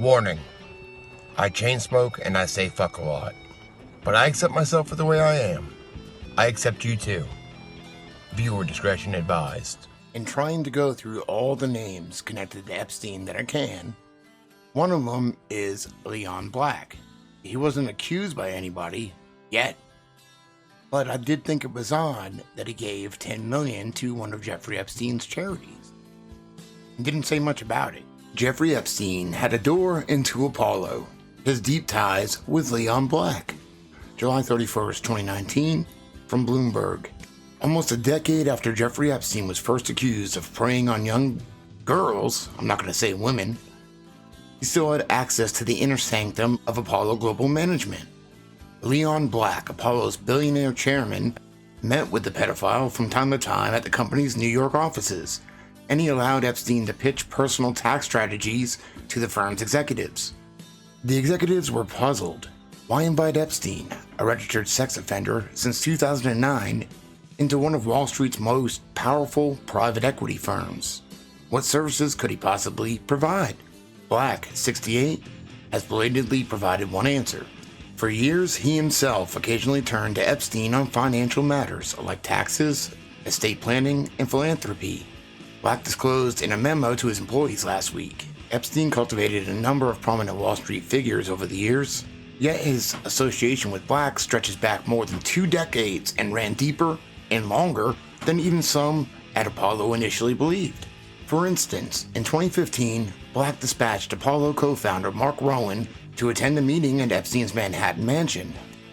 Warning. I chain smoke and I say fuck a lot. But I accept myself for the way I am. I accept you too. Viewer discretion advised. In trying to go through all the names connected to Epstein that I can, one of them is Leon Black. He wasn't accused by anybody yet, but I did think it was odd that he gave $10 million to one of Jeffrey Epstein's charities. He didn't say much about it. Jeffrey Epstein had a door into Apollo, his deep ties with Leon Black. July 31st, 2019, from Bloomberg. Almost a decade after Jeffrey Epstein was first accused of preying on young girls, I'm not going to say women, he still had access to the inner sanctum of Apollo Global Management. Leon Black, Apollo's billionaire chairman, met with the pedophile from time to time at the company's New York offices, and he allowed Epstein to pitch personal tax strategies to the firm's executives. The executives were puzzled. Why invite Epstein, a registered sex offender since 2009, into one of Wall Street's most powerful private equity firms? What services could he possibly provide? Black, 68, has belatedly provided one answer. For years, he himself occasionally turned to Epstein on financial matters like taxes, estate planning, and philanthropy. Black disclosed in a memo to his employees last week. Epstein cultivated a number of prominent Wall Street figures over the years, yet his association with Black stretches back more than 2 decades and ran deeper and longer than even some at Apollo initially believed. For instance, in 2015, Black dispatched Apollo co-founder Mark Rowan to attend a meeting at Epstein's Manhattan mansion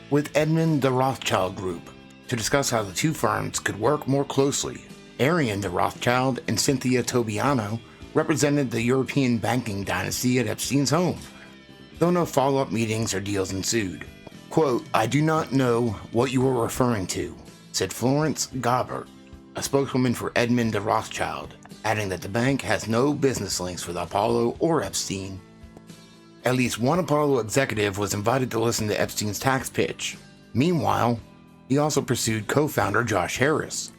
with Edmund the Rothschild Group to discuss how the two firms could work more closely. Arian the Rothschild and Cynthia Tobiano represented the European banking dynasty at Epstein's home, though no follow-up meetings or deals ensued. Quote, "I do not know what you are referring to," said Florence Gaubert, a spokeswoman for Edmund de Rothschild, adding that the bank has no business links with Apollo or Epstein. At least one Apollo executive was invited to listen to Epstein's tax pitch. Meanwhile, he also pursued co-founder Josh Harris,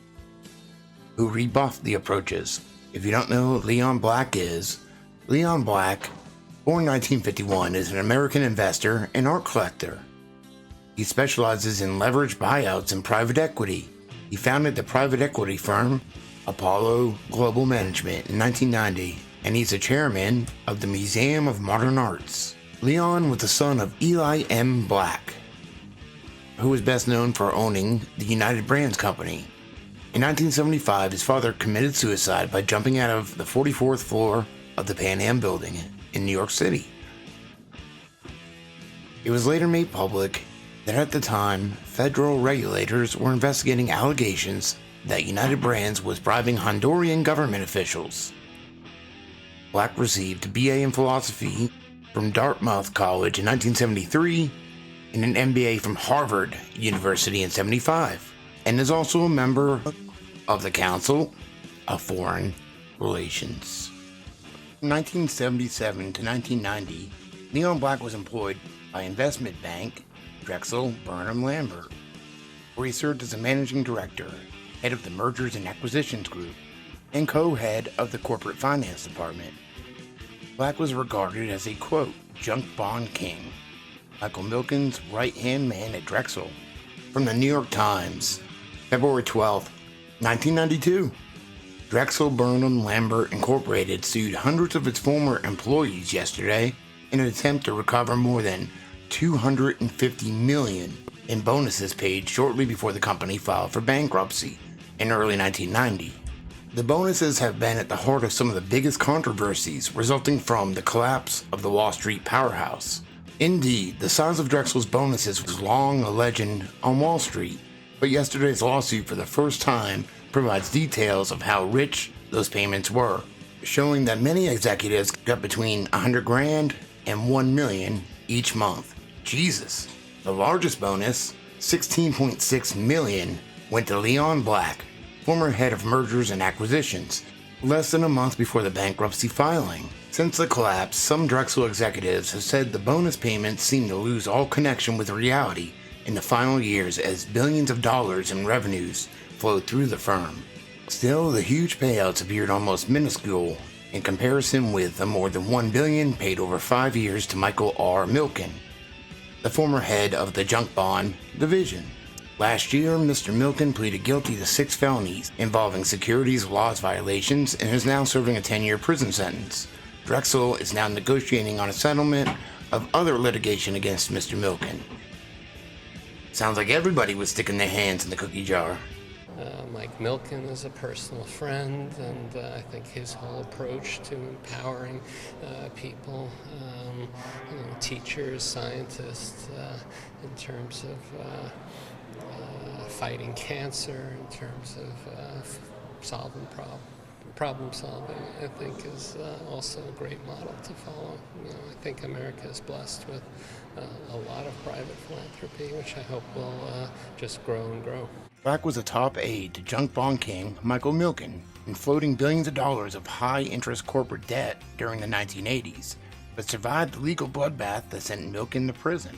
who rebuffed the approaches. If you don't know who Leon Black is, Leon Black, born 1951, is an American investor and art collector. He specializes in leveraged buyouts and private equity. He founded the private equity firm Apollo Global Management in 1990, and he's the chairman of the Museum of Modern Arts. Leon was the son of Eli M. Black, who is best known for owning the United Brands Company. In 1975, his father committed suicide by jumping out of the 44th floor of the Pan Am building in New York City. It was later made public that at the time, federal regulators were investigating allegations that United Brands was bribing Honduran government officials. Black received a BA in philosophy from Dartmouth College in 1973 and an MBA from Harvard University in 1975, and is also a member of the Council of Foreign Relations. From 1977 to 1990, Leon Black was employed by investment bank Drexel Burnham Lambert, where he served as a managing director, head of the Mergers and Acquisitions Group, and co-head of the Corporate Finance Department. Black was regarded as a, quote, junk bond king, Michael Milken's right-hand man at Drexel. From the New York Times, February 12, 1992. Drexel Burnham Lambert Incorporated sued hundreds of its former employees yesterday in an attempt to recover more than $250 million in bonuses paid shortly before the company filed for bankruptcy in early 1990. The bonuses have been at the heart of some of the biggest controversies resulting from the collapse of the Wall Street powerhouse. Indeed, the size of Drexel's bonuses was long a legend on Wall Street, but yesterday's lawsuit for the first time provides details of how rich those payments were, showing that many executives got between $100,000 and $1 million each month. Jesus. The largest bonus, $16.6 million, went to Leon Black, former head of mergers and acquisitions, less than a month before the bankruptcy filing. Since the collapse, some Drexel executives have said the bonus payments seem to lose all connection with reality in the final years as billions of dollars in revenues flowed through the firm. Still, the huge payouts appeared almost minuscule in comparison with the more than $1 billion paid over 5 years to Michael R. Milken, the former head of the junk bond division. Last year, Mr. Milken pleaded guilty to 6 felonies involving securities laws violations and is now serving a 10-year prison sentence. Drexel is now negotiating on a settlement of other litigation against Mr. Milken. Sounds like everybody was sticking their hands in the cookie jar. Mike Milken is a personal friend, and I think his whole approach to empowering people, teachers, scientists, in terms of fighting cancer, in terms of solving problem solving, I think is also a great model to follow. I think America is blessed with a lot of private philanthropy, which I hope will just grow and grow. Black was a top aide to junk bond king Michael Milken in floating billions of dollars of high-interest corporate debt during the 1980s, but survived the legal bloodbath that sent Milken to prison.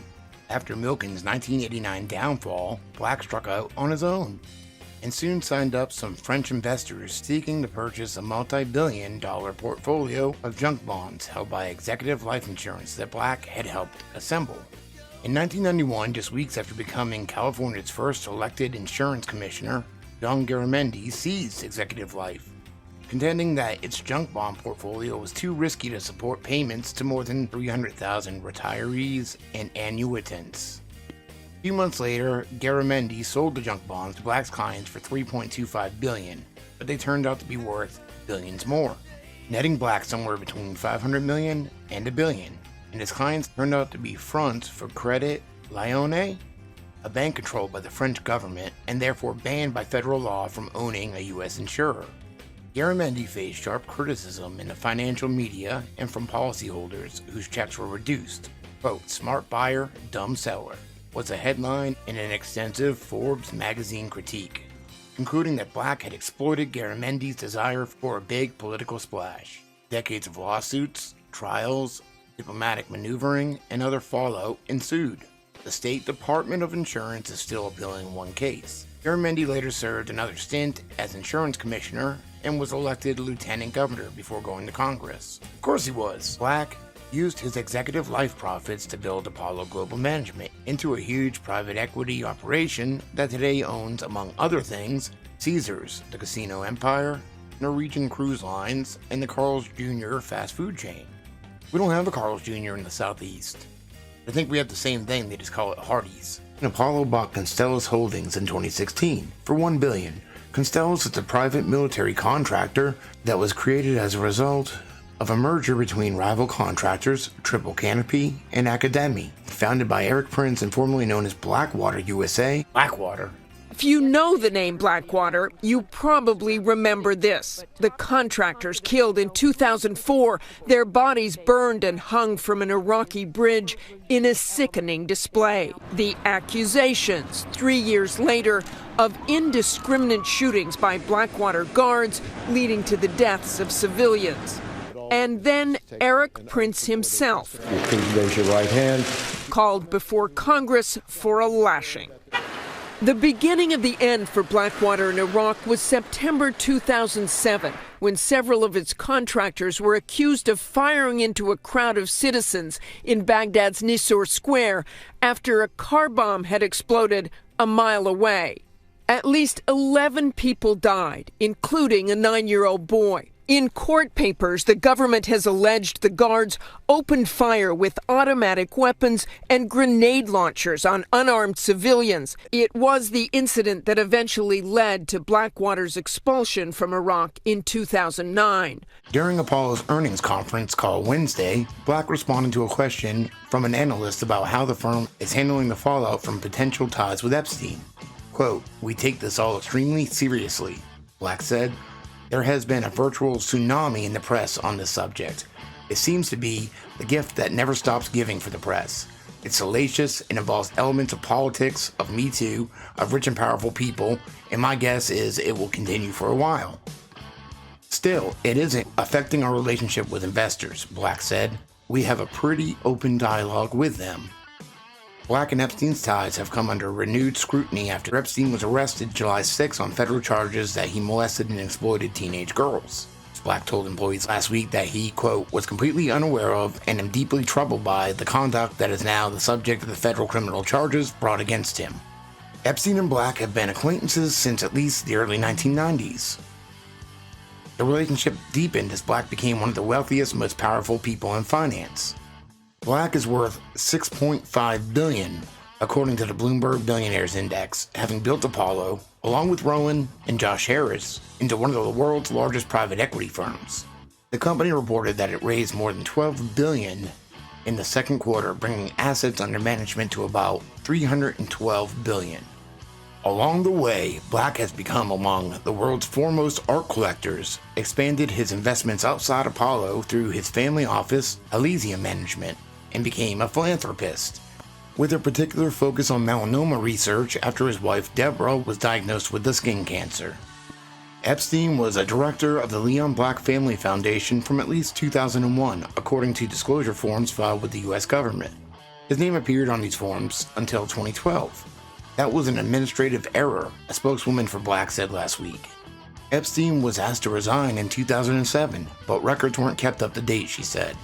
After Milken's 1989 downfall, Black struck out on his own and soon signed up some French investors seeking to purchase a multi-billion-dollar portfolio of junk bonds held by Executive Life Insurance that Black had helped assemble. In 1991, just weeks after becoming California's first elected insurance commissioner, John Garamendi seized Executive Life, contending that its junk bond portfolio was too risky to support payments to more than 300,000 retirees and annuitants. A few months later, Garamendi sold the junk bonds to Black's clients for $3.25 billion, but they turned out to be worth billions more, netting Black somewhere between $500 million and $1 billion. And his clients turned out to be fronts for Credit Lyonnais, a bank controlled by the French government and therefore banned by federal law from owning a U.S. insurer. Garamendi faced sharp criticism in the financial media and from policyholders whose checks were reduced. Quote, "Smart buyer, dumb seller," was a headline in an extensive Forbes magazine critique, concluding that Black had exploited Garamendi's desire for a big political splash. Decades of lawsuits, trials, diplomatic maneuvering, and other fallout ensued. The State Department of Insurance is still appealing one case. Garamendi later served another stint as insurance commissioner and was elected lieutenant governor before going to Congress. Of course he was. Black used his Executive Life profits to build Apollo Global Management into a huge private equity operation that today owns, among other things, Caesars, the casino empire, Norwegian Cruise Lines, and the Carl's Jr. fast food chain. We don't have a Carl's Jr. in the Southeast. I think we have the same thing, they just call it Hardee's. And Apollo bought Constellus Holdings in 2016 for $1 billion. Constellus is a private military contractor that was created as a result of a merger between rival contractors, Triple Canopy and Academy, founded by Eric Prince and formerly known as Blackwater USA. Blackwater. If you know the name Blackwater, you probably remember this. The contractors killed in 2004, their bodies burned and hung from an Iraqi bridge in a sickening display. The accusations, 3 years later, of indiscriminate shootings by Blackwater guards leading to the deaths of civilians. And then Eric Prince himself Please raise your right hand. called before Congress for a lashing. The beginning of the end for Blackwater in Iraq was September 2007, when several of its contractors were accused of firing into a crowd of citizens in Baghdad's Nisour Square after a car bomb had exploded a mile away. At least 11 people died, including a 9-year-old boy. In court papers, the government has alleged the guards opened fire with automatic weapons and grenade launchers on unarmed civilians. It was the incident that eventually led to Blackwater's expulsion from Iraq in 2009. During Apollo's earnings conference call Wednesday, Black responded to a question from an analyst about how the firm is handling the fallout from potential ties with Epstein. Quote, "We take this all extremely seriously," Black said. There has been a virtual tsunami in the press on this subject. It seems to be the gift that never stops giving for the press. It's salacious and involves elements of politics, of Me Too, of rich and powerful people, and my guess is it will continue for a while. Still, it isn't affecting our relationship with investors, Black said. We have a pretty open dialogue with them. Black and Epstein's ties have come under renewed scrutiny after Epstein was arrested July 6 on federal charges that he molested and exploited teenage girls. Black told employees last week that he, quote, was completely unaware of and am deeply troubled by the conduct that is now the subject of the federal criminal charges brought against him. Epstein and Black have been acquaintances since at least the early 1990s. The relationship deepened as Black became one of the wealthiest, most powerful people in finance. Black is worth $6.5 billion, according to the Bloomberg Billionaires Index, having built Apollo, along with Rowan and Josh Harris, into one of the world's largest private equity firms. The company reported that it raised more than $12 billion in the second quarter, bringing assets under management to about $312 billion. Along the way, Black has become among the world's foremost art collectors, expanded his investments outside Apollo through his family office, Elysium Management, and became a philanthropist, with a particular focus on melanoma research after his wife Deborah was diagnosed with the skin cancer. Epstein was a director of the Leon Black Family Foundation from at least 2001, according to disclosure forms filed with the US government. His name appeared on these forms until 2012. That was an administrative error, a spokeswoman for Black said last week. Epstein was asked to resign in 2007, but records weren't kept up to date, she said.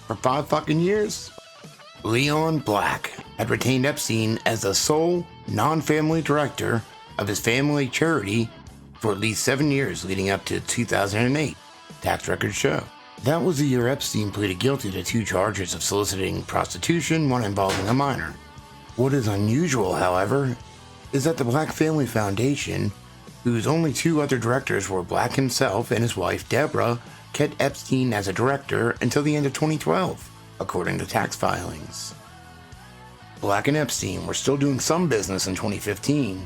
For 5 fucking years? Leon Black had retained Epstein as the sole non-family director of his family charity for at least 7 years leading up to 2008, tax records show. That was the year Epstein pleaded guilty to 2 charges of soliciting prostitution, one involving a minor. What is unusual, however, is that the Black Family Foundation, whose only 2 other directors were Black himself and his wife Deborah, kept Epstein as a director until the end of 2012, according to tax filings. Black and Epstein were still doing some business in 2015.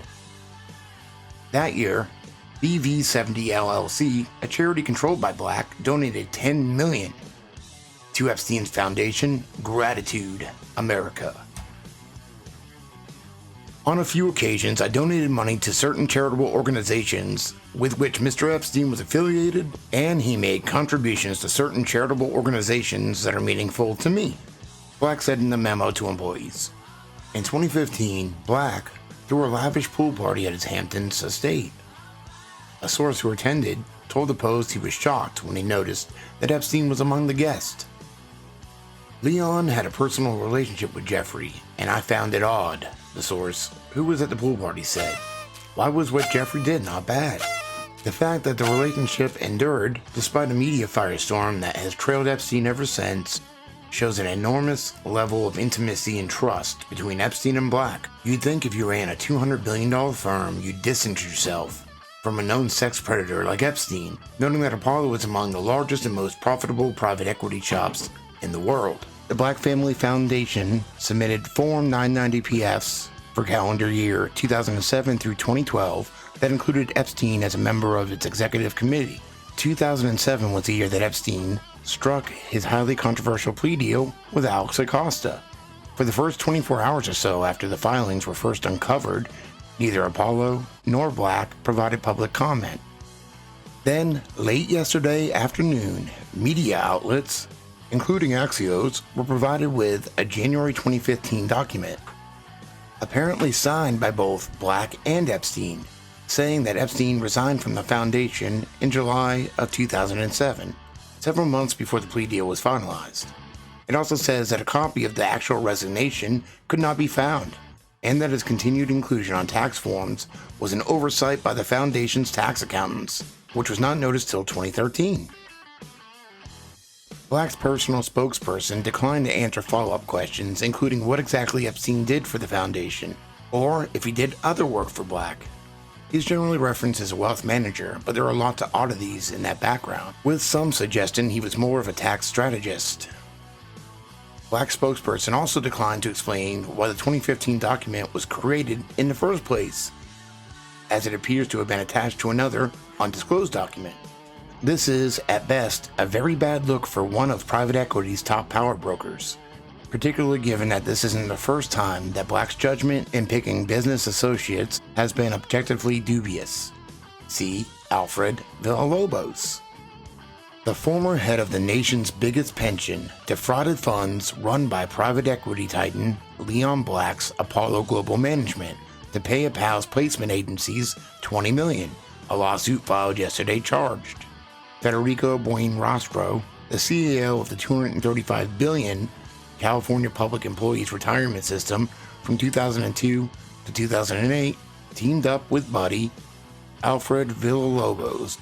That year, BV70 LLC, a charity controlled by Black, donated $10 million to Epstein's foundation, Gratitude America. On a few occasions, I donated money to certain charitable organizations with which Mr. Epstein was affiliated, and he made contributions to certain charitable organizations that are meaningful to me, Black said in the memo to employees. In 2015, Black threw a lavish pool party at his Hamptons estate. A source who attended told the Post he was shocked when he noticed that Epstein was among the guests. Leon had a personal relationship with Jeffrey, and I found it odd, the source, who was at the pool party, said. Why was what Jeffrey did not bad? The fact that the relationship endured, despite a media firestorm that has trailed Epstein ever since, shows an enormous level of intimacy and trust between Epstein and Black. You'd think if you ran a $200 billion firm, you'd distance yourself from a known sex predator like Epstein, noting that Apollo is among the largest and most profitable private equity shops in the world. The Black Family Foundation submitted Form 990-PFs for calendar year 2007 through 2012 that included Epstein as a member of its executive committee. 2007 was the year that Epstein struck his highly controversial plea deal with Alex Acosta. For the first 24 hours or so after the filings were first uncovered, neither Apollo nor Black provided public comment. Then, late yesterday afternoon, media outlets, including Axios, were provided with a January 2015 document, apparently signed by both Black and Epstein, saying that Epstein resigned from the foundation in July of 2007, several months before the plea deal was finalized. It also says that a copy of the actual resignation could not be found, and that his continued inclusion on tax forms was an oversight by the foundation's tax accountants, which was not noticed till 2013. Black's personal spokesperson declined to answer follow-up questions, including what exactly Epstein did for the foundation, or if he did other work for Black. He's generally referenced as a wealth manager, but there are lots of oddities in that background, with some suggesting he was more of a tax strategist. Black's spokesperson also declined to explain why the 2015 document was created in the first place, as it appears to have been attached to another undisclosed document. This is, at best, a very bad look for one of private equity's top power brokers, particularly given that this isn't the first time that Black's judgment in picking business associates has been objectively dubious. See Alfred Villalobos. The former head of the nation's biggest pension defrauded funds run by private equity titan Leon Black's Apollo Global Management to pay a pal's placement agencies $20 million, a lawsuit filed yesterday charged. Federico Buenrostro, the CEO of the $235 billion California Public Employees Retirement System from 2002 to 2008, teamed up with buddy Alfred Villalobos,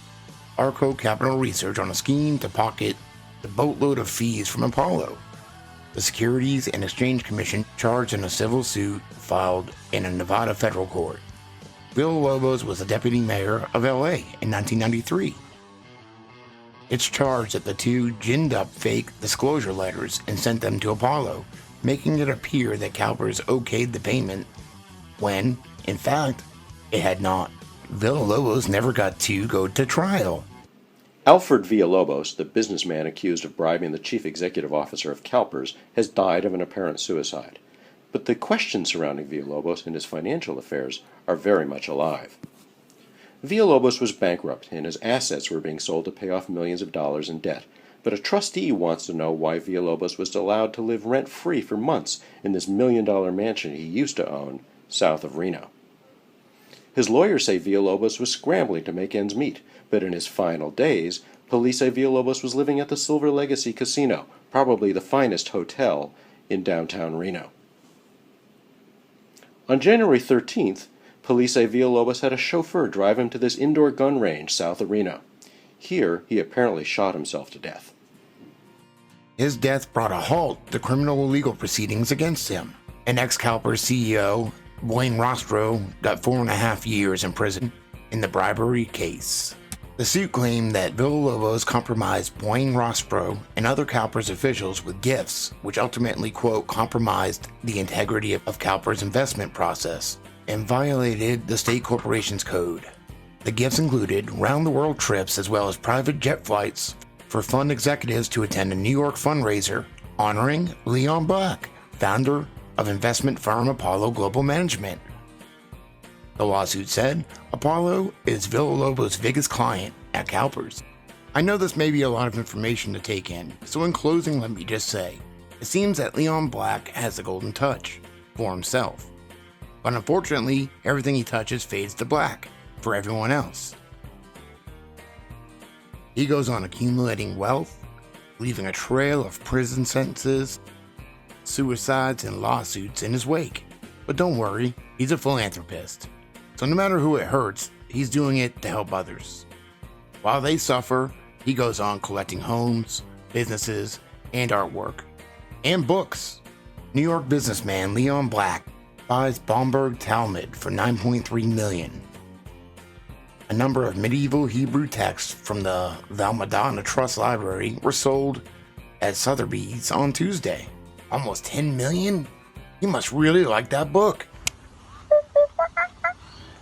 Arco Capital Research, on a scheme to pocket the boatload of fees from Apollo. The Securities and Exchange Commission charged in a civil suit filed in a Nevada federal court. Villalobos was the deputy mayor of LA in 1993. It's charged that the two ginned up fake disclosure letters and sent them to Apollo, making it appear that CalPERS okayed the payment when, in fact, it had not. Villalobos never got to go to trial. Alfred Villalobos, the businessman accused of bribing the chief executive officer of CalPERS, has died of an apparent suicide. But the questions surrounding Villalobos and his financial affairs are very much alive. Villalobos was bankrupt and his assets were being sold to pay off millions of dollars in debt. But a trustee wants to know why Villalobos was allowed to live rent-free for months in this million-dollar mansion he used to own south of Reno. His lawyers say Villalobos was scrambling to make ends meet, but in his final days, police say Villalobos was living at the Silver Legacy Casino, probably the finest hotel in downtown Reno. On January 13th, police say Villalobos had a chauffeur drive him to this indoor gun range south of Reno. Here, he apparently shot himself to death. His death brought a halt to criminal legal proceedings against him. An ex-CalPERS CEO, Buenrostro, got 4.5 years in prison in the bribery case. The suit claimed that Villalobos compromised Buenrostro and other CalPERS officials with gifts, which ultimately, quote, compromised the integrity of CalPERS' investment process and violated the state corporation's code. The gifts included round-the-world trips as well as private jet flights for fund executives to attend a New York fundraiser honoring Leon Black, founder of investment firm Apollo Global Management. The lawsuit said Apollo is Villalobos' biggest client at CalPERS. I know this may be a lot of information to take in, so in closing let me just say, it seems that Leon Black has the golden touch for himself. But unfortunately, everything he touches fades to black for everyone else. He goes on accumulating wealth, leaving a trail of prison sentences, suicides, and lawsuits in his wake. But don't worry, he's a philanthropist. So no matter who it hurts, he's doing it to help others. While they suffer, he goes on collecting homes, businesses, and artwork, and books. New York businessman Leon Black buys Baumberg Talmud for $9.3 million. A number of medieval Hebrew texts from the Valmadonna Trust Library were sold at Sotheby's on Tuesday. Almost $10 million? You must really like that book.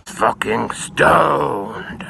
Fucking stoned.